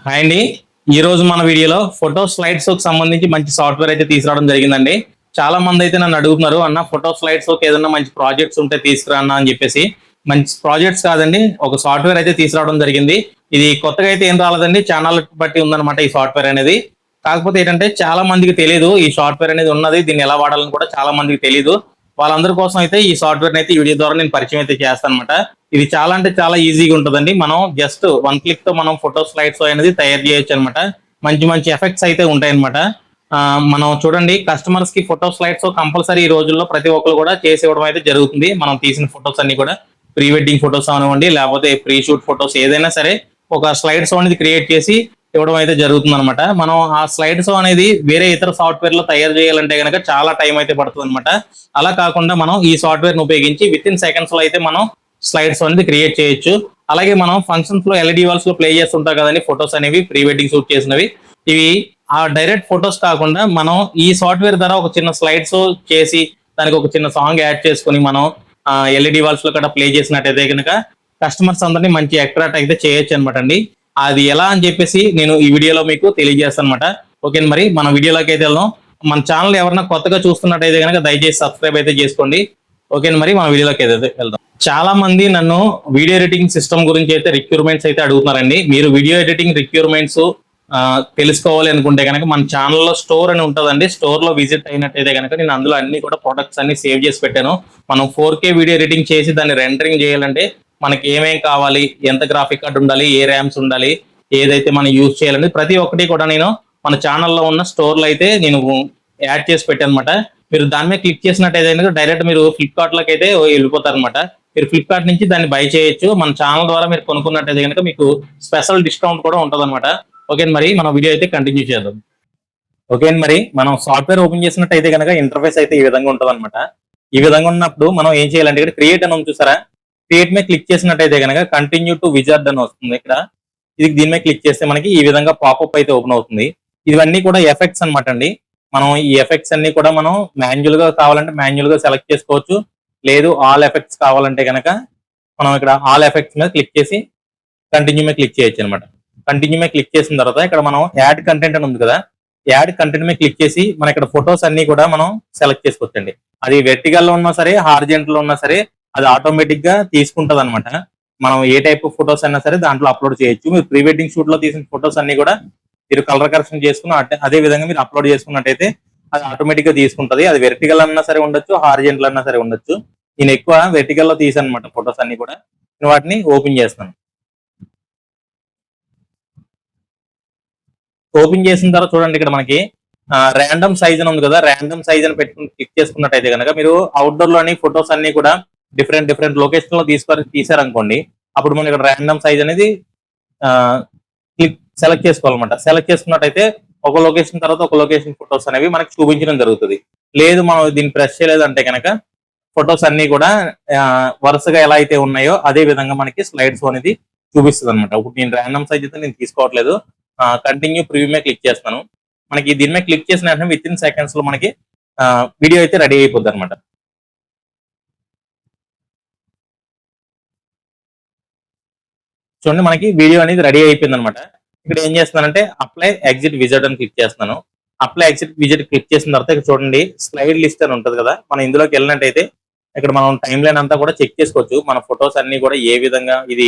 Hi అండి. ఈ రోజు మన వీడియోలో ఫోటో స్లైడ్స్ కి సంబంధించి మంచి సాఫ్ట్వేర్ అయితే తీసుకురావడం జరిగిందండి. చాలా మంది అయితే నన్ను అడుగుతున్నారు, అన్న ఫోటో స్లైడ్స్ ఏదైనా మంచి ప్రాజెక్ట్స్ ఉంటే తీసుకురా అన్న అని చెప్పేసి. మంచి ప్రాజెక్ట్స్ కాదండి, ఒక సాఫ్ట్వేర్ అయితే తీసుకురావడం జరిగింది. ఇది కొత్తగా అయితే ఏం రాలేదండి, ఛానల్ బట్టి ఉందన్నమాట ఈ సాఫ్ట్వేర్ అనేది. కాకపోతే ఏంటంటే చాలా మందికి తెలియదు ఈ సాఫ్ట్వేర్ అనేది ఉన్నది, దీన్ని ఎలా వాడాలని కూడా చాలా మందికి తెలియదు. వాళ్ళందరి కోసం అయితే ఈ సాఫ్ట్వేర్ అయితే ఈ వీడియో ద్వారా నేను పరిచయం అయితే చేస్తాను అనమాట. ఇది చాలా అంటే చాలా ఈజీగా ఉంటుందండి. మనం జస్ట్ వన్ క్లిక్ తో మనం ఫోటో స్లైడ్స్ అనేది తయారు చేయొచ్చు అనమాట. మంచి మంచి ఎఫెక్ట్స్ అయితే ఉంటాయి అనమాట. మనం చూడండి, కస్టమర్స్ కి ఫోటో స్లైడ్స్ కంపల్సరీ ఈ రోజుల్లో ప్రతి ఒక్కరు కూడా చేసి ఇవ్వడం అయితే జరుగుతుంది. మనం తీసిన ఫొటోస్ అన్ని కూడా ప్రీ వెడ్డింగ్ ఫొటోస్ అవనివ్వండి, లేకపోతే ప్రీ షూట్ ఫొటోస్ ఏదైనా సరే ఒక స్లైడ్స్ అనేది క్రియేట్ చేసి ఇవ్వడం అయితే జరుగుతుంది అనమాట. మనం ఆ స్లైడ్స్ అనేది వేరే ఇతర సాఫ్ట్వేర్ లో తయారు చేయాలంటే కనుక చాలా టైం అయితే పడుతుంది అనమాట. అలా కాకుండా మనం ఈ సాఫ్ట్వేర్ ను ఉపయోగించి విత్ ఇన్ సెకండ్స్ లో అయితే మనం స్లైడ్స్ అనేది క్రియేట్ చేయొచ్చు. అలాగే మనం ఫంక్షన్స్ లో ఎల్ఈడి వాల్స్ లో ప్లే చేస్తుంటాం కదండి ఫొటోస్ అనేవి, ప్రీ వెడ్డింగ్ షూట్ చేసినవి. ఇవి ఆ డైరెక్ట్ ఫొటోస్ కాకుండా మనం ఈ సాఫ్ట్వేర్ ద్వారా ఒక చిన్న స్లైడ్స్ చేసి దానికి ఒక చిన్న సాంగ్ యాడ్ చేసుకుని మనం ఎల్ఈడి వాల్స్ లో కూడా ప్లే చేసినట్టయితే కనుక కస్టమర్స్ అందరినీ మంచి అట్రాక్ట్ అయితే చేయొచ్చు అనమాట అండి. అది ఎలా అని చెప్పేసి నేను ఈ వీడియోలో మీకు తెలియజేస్తాను అనమాట. ఓకే, మరి మన వీడియోలోకి అయితే వెళ్దాం. మన ఛానల్ ఎవరైనా కొత్తగా చూస్తున్నట్టయితే కనుక దయచేసి సబ్స్క్రైబ్ అయితే చేసుకోండి. ఓకే, మరి మన వీడియోలోకి అయితే వెళ్దాం. చాలా మంది నన్ను వీడియో ఎడిటింగ్ సిస్టమ్ గురించి అయితే రిక్యూర్మెంట్స్ అయితే అడుగుతున్నారండి. మీరు వీడియో ఎడిటింగ్ రిక్యూర్మెంట్స్ తెలుసుకోవాలి అనుకుంటే కనుక మన ఛానల్లో స్టోర్ అని ఉంటుందండి. స్టోర్ లో విజిట్ అయినట్టయితే కనుక నేను అందులో అన్ని కూడా ప్రొడక్ట్స్ అన్ని సేవ్ చేసి పెట్టాను. మనం 4K వీడియో ఎడిటింగ్ చేసి దాన్ని రెండరింగ్ చేయాలంటే మనకి ఏమేం కావాలి, ఎంత గ్రాఫిక్ కార్డ్ ఉండాలి, ఏ ర్యామ్స్ ఉండాలి, ఏదైతే మనం యూజ్ చేయాలండి ప్రతి ఒక్కటి కూడా నేను మన ఛానల్లో ఉన్న స్టోర్లో అయితే నేను యాడ్ చేసి పెట్టాను అనమాట. మీరు దాని మీద క్లిక్ చేసినట్టయితే డైరెక్ట్ మీరు ఫ్లిప్కార్ట్ లోకి అయితే వెళ్ళిపోతారు అనమాట. మీరు ఫ్లిప్కార్ట్ నుంచి దాన్ని బై చేయొచ్చు. మన ఛానల్ ద్వారా మీరు కొనుక్కున్నట్టయితే కనుక మీకు స్పెషల్ డిస్కౌంట్ కూడా ఉంటుంది అనమాట. ఓకే, మరి మన వీడియో అయితే కంటిన్యూ చేద్దాం. ఓకే, మరి మనం సాఫ్ట్వేర్ ఓపెన్ చేసినట్టయితే కనుక ఇంటర్ఫేస్ అయితే ఈ విధంగా ఉంటుంది అనమాట. ఈ విధంగా ఉన్నప్పుడు మనం ఏం చేయాలంటే ఇక్కడ క్రియేట్ అని చూసారా, క్రియేట్ మీద క్లిక్ చేసినట్టయితే కనుక కంటిన్యూ టు విజార్డ్ అని వస్తుంది. ఇక్కడ దీని మీద క్లిక్ చేస్తే మనకి ఈ విధంగా పాపప్ అయితే ఓపెన్ అవుతుంది. ఇవన్నీ కూడా ఎఫెక్ట్స్ అనమాట అండి. మనం ఈ ఎఫెక్ట్స్ అన్ని కూడా మనం మాన్యువల్ గా కావాలంటే మాన్యువల్ గా సెలెక్ట్ చేసుకోవచ్చు. లేదు ఆల్ ఎఫెక్ట్స్ కావాలంటే కనుక మనం ఇక్కడ ఆల్ ఎఫెక్ట్స్ మీద క్లిక్ చేసి కంటిన్యూ మీద క్లిక్ చేయొచ్చు అనమాట. కంటిన్యూ మీద క్లిక్ చేసిన తర్వాత ఇక్కడ మనం యాడ్ కంటెంట్ అని ఉంది కదా, యాడ్ కంటెంట్ మీద క్లిక్ చేసి మన ఇక్కడ ఫొటోస్ అన్ని కూడా మనం సెలెక్ట్ చేసుకోవచ్చండి. అది వెర్టికల్ లో ఉన్నా సరే, హార్జెంటల్ లో ఉన్నా సరే అది ఆటోమేటిక్ గా తీసుకుంటది అనమాట. మనం ఏ టైప్ ఆఫ్ ఫొటోస్ అయినా సరే దాంట్లో అప్లోడ్ చేయొచ్చు. మీరు ప్రీ వెడ్డింగ్ షూట్ లో తీసిన ఫొటోస్ అన్ని కూడా మీరు కలర్ కరెక్షన్ చేసుకున్న అదే విధంగా మీరు అప్లోడ్ చేసుకున్నట్టయితే అది ఆటోమేటిక్ గా తీసుకుంటది. అది వెర్టికల్ అన్నా సరే ఉండొచ్చు, హార్జెంటల్ అన్నా సరే ఉండొచ్చు. నేను ఎక్కువ వెర్టికల్ లో తీసాను అనమాట ఫొటోస్ అన్ని కూడా. నేను వాటిని ఓపెన్ చేస్తాను. ఓపెన్ చేసిన తర్వాత చూడండి, ఇక్కడ మనకి ర్యాండమ్ సైజ్ అని ఉంది కదా, ర్యాండమ్ సైజ్ అని పెట్టుకుని క్లిక్ చేసుకున్నట్టయితే కనుక మీరు అవుట్డోర్ లోని ఫొటోస్ అన్ని కూడా డిఫరెంట్ లొకేషన్ లో తీసారనుకోండి, అప్పుడు మనం ఇక్కడ ర్యాండమ్ సైజ్ అనేది క్లిక్ సెలెక్ట్ చేసుకోవాలన్నమాట. సెలెక్ట్ చేసుకున్నట్టయితే ఒక లొకేషన్ తర్వాత ఒక లొకేషన్ ఫొటోస్ అనేవి మనకి చూపించడం జరుగుతుంది. లేదు మనం దీన్ని ప్రెస్ చేయలేదు అంటే కనుక ఫొటోస్ అన్ని కూడా వరుసగా ఎలా అయితే ఉన్నాయో అదే విధంగా మనకి స్లైడ్స్ అనేది చూపిస్తుంది అనమాట. ఇప్పుడు నేను ర్యాండమ్ సైజ్ అయితే నేను తీసుకోవట్లేదు, కంటిన్యూ ప్రివ్యూ మీద క్లిక్ చేస్తాను. మనకి దీని మీద క్లిక్ చేసిన వెంటనే విత్ ఇన్ సెకండ్స్ లో మనకి వీడియో అయితే రెడీ అయిపోద్ది అనమాట. చూడండి, మనకి వీడియో అనేది రెడీ అయిపోయింది అనమాట. ఇక్కడ ఏం చేస్తున్నానంటే అప్లై ఎగ్జిట్ విజిట్ అని క్లిక్ చేస్తున్నాను. అప్లై ఎగ్జిట్ విజిట్ క్లిక్ చేసిన తర్వాత ఇక్కడ చూడండి స్లైడ్ లిస్ట్ అని ఉంటుంది కదా, మనం ఇందులోకి వెళ్ళినట్టయితే ఇక్కడ మనం టైం లైన్ అంతా కూడా చెక్ చేసుకోవచ్చు. మన ఫొటోస్ అన్ని కూడా ఏ విధంగా ఇది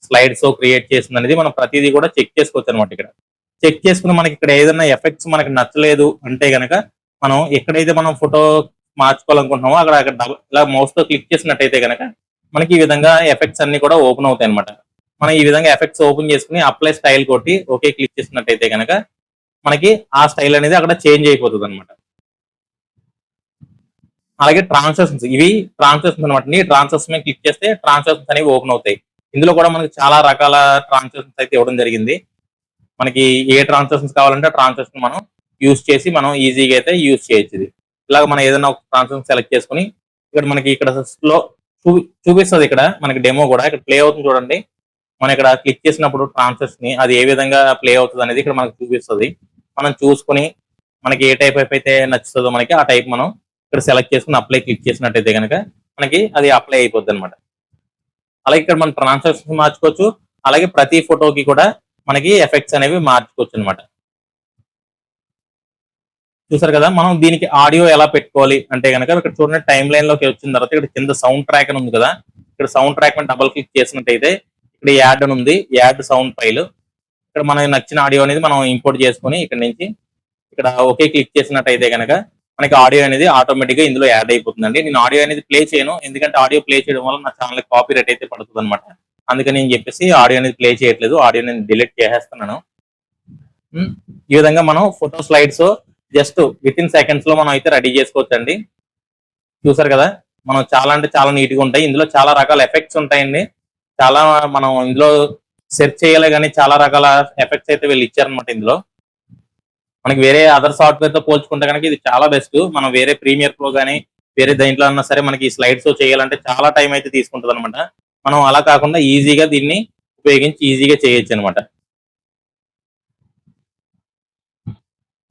స్లైడ్స్ క్రియేట్ చేస్తుంది అనేది మనం ప్రతిదీ కూడా చెక్ చేసుకోవచ్చు అనమాట. ఇక్కడ చెక్ చేసుకుని మనకి ఇక్కడ ఏదైనా ఎఫెక్ట్స్ మనకి నచ్చలేదు అంటే గనక మనం ఎక్కడైతే మనం ఫోటో మార్చుకోవాలనుకుంటున్నామో అక్కడ ఇలా మౌస్ తో క్లిక్ చేసినట్టయితే కనుక మనకి ఈ విధంగా ఎఫెక్ట్స్ అన్ని కూడా ఓపెన్ అవుతాయి అనమాట. మనం ఈ విధంగా ఎఫెక్ట్స్ ఓపెన్ చేసుకుని అప్లై స్టైల్ కొట్టి ఓకే క్లిక్ చేసినట్టయితే కనుక మనకి ఆ స్టైల్ అనేది అక్కడ చేంజ్ అయిపోతుంది అనమాట. అలాగే ట్రాన్సాక్షన్స్, ఇవి ట్రాన్సాక్షన్స్ అనమాట. ట్రాన్సాక్షన్స్ మీద క్లిక్ చేస్తే ట్రాన్సాక్షన్స్ అనేవి ఓపెన్ అవుతాయి. ఇందులో కూడా మనకి చాలా రకాల ట్రాన్సాక్షన్స్ అయితే ఇవ్వడం జరిగింది. మనకి ఏ ట్రాన్సాక్షన్స్ కావాలంటే ట్రాన్సాక్షన్ మనం యూజ్ చేసి మనం ఈజీగా అయితే యూజ్ చేయొచ్చు. ఇది ఇలాగ మనం ఏదైనా ఒక ట్రాన్సాక్షన్ సెలెక్ట్ చేసుకుని ఇక్కడ మనకి ఇక్కడ చూపిస్తుంది. ఇక్కడ మనకి డెమో కూడా ఇక్కడ ప్లే అవుతుంది చూడండి. మనం ఇక్కడ క్లిక్ చేసినప్పుడు ట్రాన్సాక్షన్ ని అది ఏ విధంగా ప్లే అవుతుంది అనేది ఇక్కడ మనకు చూపిస్తుంది. మనం చూసుకుని మనకి ఏ టైప్ అయితే నచ్చుతుందో మనకి ఆ టైప్ మనం ఇక్కడ సెలెక్ట్ చేసుకుని అప్లై క్లిక్ చేసినట్టయితే కనుక మనకి అది అప్లై అయిపోద్ది అనమాట. అలాగే ఇక్కడ మనం ట్రాన్సాక్షన్ మార్చుకోవచ్చు. అలాగే ప్రతి ఫోటోకి కూడా మనకి ఎఫెక్ట్స్ అనేవి మార్చుకోవచ్చు అనమాట. చూసారు కదా, మనం దీనికి ఆడియో ఎలా పెట్టుకోవాలి అంటే కనుక ఇక్కడ చూడండి, టైం లైన్ లోకి వచ్చిన తర్వాత ఇక్కడ కింద సౌండ్ ట్రాక్ అని ఉంది కదా, ఇక్కడ సౌండ్ ట్రాక్ అని డబుల్ క్లిక్ చేసినట్టయితే ఇక్కడ యాడ్ అని ఉంది, యాడ్ సౌండ్ ఫైల్. ఇక్కడ మనకి నచ్చిన ఆడియో అనేది మనం ఇంపోర్ట్ చేసుకొని ఇక్కడ నుంచి ఇక్కడ ఓకే క్లిక్ చేసినట్టయితే కనుక మనకి ఆడియో అనేది ఆటోమేటిక్ గా ఇందులో యాడ్ అయిపోతుందండి. నేను ఆడియో అనేది ప్లే చేయను, ఎందుకంటే ఆడియో ప్లే చేయడం వల్ల నా ఛానల్ కాపీ రైట్ అయితే పడుతుంది అనమాట. అందుకని నేను చెప్పేసి ఆడియో అనేది ప్లే చేయట్లేదు, ఆడియో నేను డిలీట్ చేసేస్తున్నాను. ఈ విధంగా మనం photo slides just with in seconds లో మనం అయితే రెడీ చేసుకోవచ్చు అండి. చూసారు కదా, మనం చాలా అంటే చాలా నీట్ గా ఉంటాయి. ఇందులో చాలా రకాల ఎఫెక్ట్స్ ఉంటాయండి. చాలా మనం ఇందులో సెర్చ్ చేయాలి కానీ చాలా రకాల ఎఫెక్ట్స్ అయితే వీళ్ళు ఇచ్చారనమాట. ఇందులో మనకి వేరే అదర్ సాఫ్ట్వేర్ తో పోల్చుకుంటే కనుక ఇది చాలా బెస్ట్. మనం వేరే ప్రీమియర్ ప్రో కానీ వేరే దేంట్లో అన్నా సరే మనకి ఈ స్లైడ్ షో చేయాలంటే చాలా టైం అయితే తీసుకుంటుంది అనమాట. మనం అలా కాకుండా ఈజీగా దీన్ని ఉపయోగించి ఈజీగా చేయొచ్చు అనమాట.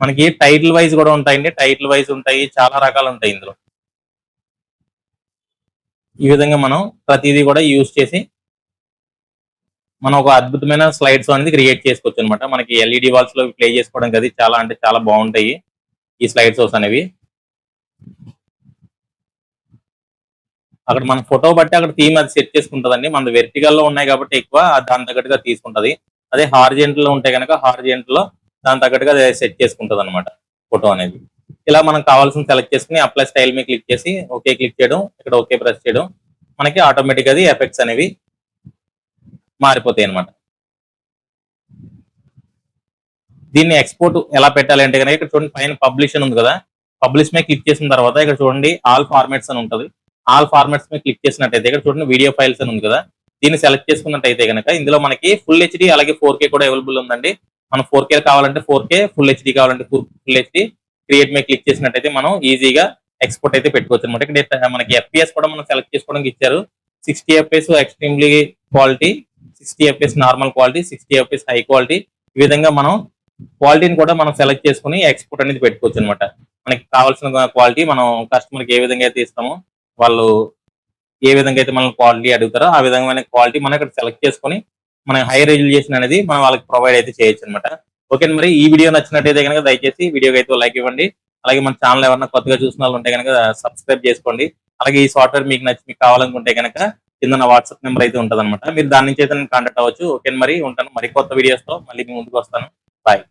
మనకి టైటిల్ వైజ్ కూడా ఉంటాయండి, టైటిల్ వైజ్ ఉంటాయి, చాలా రకాలు ఉంటాయి ఇందులో. ఈ విధంగా మనం ప్రతిదీ కూడా యూజ్ చేసి మనం ఒక అద్భుతమైన స్లైడ్ షో అనేది క్రియేట్ చేసుకోవచ్చు అనమాట. మనకి ఎల్ఈడి వాల్స్ లో ప్లే చేసుకోవడం అది చాలా అంటే చాలా బాగుంటాయి ఈ స్లైడ్ షోస్ అనేవి. అక్కడ మన ఫోటో బట్టి అక్కడ థీమ్ అది సెట్ చేసుకుంటుందండి. మన వెర్టికల్ లో ఉన్నాయి కాబట్టి ఎక్కువ దాని తగ్గట్టుగా తీసుకుంటది. అదే హార్జెంటల్ లో ఉంటే కనుక హార్జెంటల్ లో దాని తగ్గట్టుగా సెట్ చేసుకుంటది అనమాట ఫోటో అనేది. ఇలా మనం కావాల్సిన సెలెక్ట్ చేసుకుని అప్లై స్టైల్ మీద క్లిక్ చేసి ఓకే క్లిక్ చేయడం, ఇక్కడ ఓకే ప్రెస్ చేయడం, మనకి ఆటోమేటిక్ అది ఎఫెక్ట్స్ అనేవి మారిపోతాయి అనమాట. దీన్ని ఎక్స్పోర్ట్ ఎలా పెట్టాలి అంటే కనుక ఇక్కడ చూడండి, పైన పబ్లిష్ అని ఉంది కదా, పబ్లిష్ మీద క్లిక్ చేసిన తర్వాత ఇక్కడ చూడండి ఆల్ ఫార్మాట్స్ అని ఉంటుంది. ఆల్ ఫార్మాట్స్ మీద క్లిక్ చేసినట్టయితే ఇక్కడ చూడండి వీడియో ఫైల్స్ అని ఉంది కదా, దీన్ని సెలెక్ట్ చేసుకున్నట్టయితే కనుక ఇందులో మనకి ఫుల్ హెచ్డి అలాగే 4K కూడా అవైలబుల్ ఉందండి. మనం 4K కావాలంటే 4K, ఫుల్ హెచ్డి కావాలంటే ఫుల్ హెచ్డి. క్రియేట్ మీద క్లిక్ చేసినట్టయితే మనం ఈజీగా ఎక్స్పోర్ట్ అయితే పెట్టుకోవచ్చు అనమాట. ఇక్కడ మనకి FPS కూడా మనం సెలెక్ట్ చేసుకోవడానికి ఇచ్చారు. 60 FPS extremely quality, 60 FPS normal quality, 60 FPS high quality. ఈ విధంగా మనం క్వాలిటీని కూడా మనం సెలెక్ట్ చేసుకుని ఎక్స్పోర్ట్ అనేది పెట్టుకోవచ్చు అనమాట. మనకి కావాల్సిన క్వాలిటీ మనం కస్టమర్కి ఏ విధంగా అయితే ఇస్తామో, వాళ్ళు ఏ విధంగా అయితే మనం క్వాలిటీ అడుగుతారో ఆ విధమైన క్వాలిటీ మనం ఇక్కడ సెలెక్ట్ చేసుకుని మన హై రెజల్యూషన్ అనేది మనం వాళ్ళకి ప్రొవైడ్ అయితే చేయొచ్చు అనమాట. ఓకే, మరి ఈ వీడియో నచ్చినట్టయితే కనుక దయచేసి వీడియోకి అయితే లైక్ ఇవ్వండి. అలాగే మన ఛానల్ ఎవరైనా కొత్తగా చూసిన వాళ్ళు ఉంటే కనుక సబ్స్క్రైబ్ చేసుకోండి. అలాగే ఈ సాఫ్ట్వేర్ మీకు నచ్చి మీకు కావాలనుకుంటే కనుక కింద నా వాట్సాప్ నెంబర్ అయితే ఉంటుంది అనమాట. మీరు దాని నుంచి అయితే కాంటాక్ట్ అవ్వచ్చు. ఓకే, మరి ఉంటాను. మరి కొత్త వీడియోస్ తో మళ్ళీ మీ ముందుకు వస్తాను. బాయ్.